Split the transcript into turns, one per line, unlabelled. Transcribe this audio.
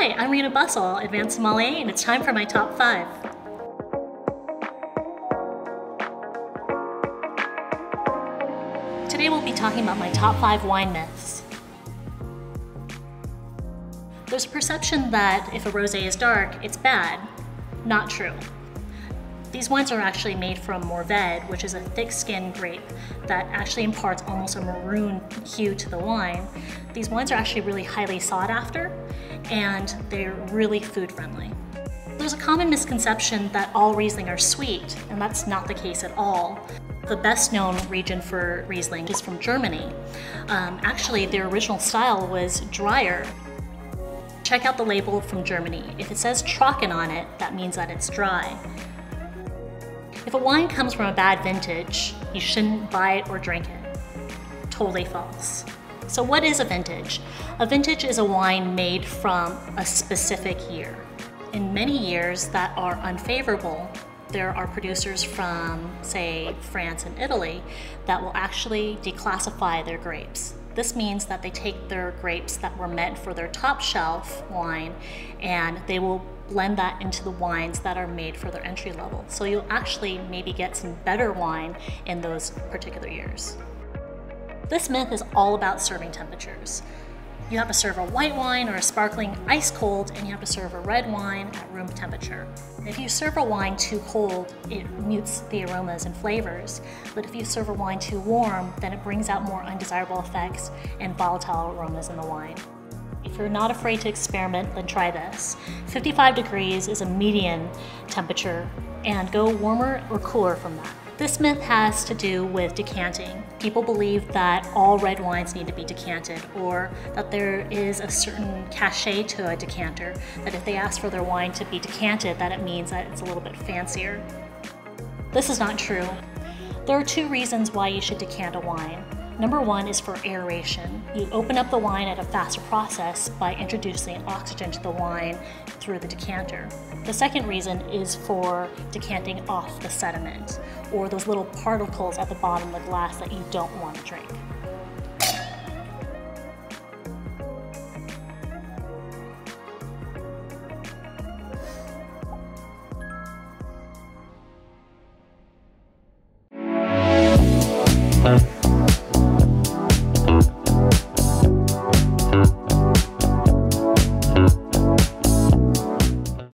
Hi, I'm Rina Bussell, Advanced Sommelier, and it's time for my top 5. Today we'll be talking about my top 5 wine myths. There's a perception that if a rosé is dark, it's bad. Not true. These wines are actually made from Mourvedre, which is a thick-skinned grape that actually imparts almost a maroon hue to the wine. These wines are actually really highly sought after, and they're really food-friendly. There's a common misconception that all Riesling are sweet, and that's not the case at all. The best-known region for Riesling is from Germany. Actually, their original style was drier. Check out the label from Germany. If it says Trocken on it, that means that it's dry. If a wine comes from a bad vintage, you shouldn't buy it or drink it. Totally false. So what is a vintage? A vintage is a wine made from a specific year. In many years that are unfavorable, there are producers from, say, France and Italy that will actually declassify their grapes. This means that they take their grapes that were meant for their top shelf wine and they will blend that into the wines that are made for their entry level. So you'll actually maybe get some better wine in those particular years. This myth is all about serving temperatures. You have to serve a white wine or a sparkling ice cold, and you have to serve a red wine at room temperature. If you serve a wine too cold, it mutes the aromas and flavors. But if you serve a wine too warm, then it brings out more undesirable effects and volatile aromas in the wine. If you're not afraid to experiment, then try this. 55 degrees is a median temperature, and go warmer or cooler from that. This myth has to do with decanting. People believe that all red wines need to be decanted, or that there is a certain cachet to a decanter, that if they ask for their wine to be decanted, that it means that it's a little bit fancier. This is not true. There are 2 reasons why you should decant a wine. Number 1 is for aeration. You open up the wine at a faster process by introducing oxygen to the wine through the decanter. The second reason is for decanting off the sediment, or those little particles at the bottom of the glass that you don't want to drink.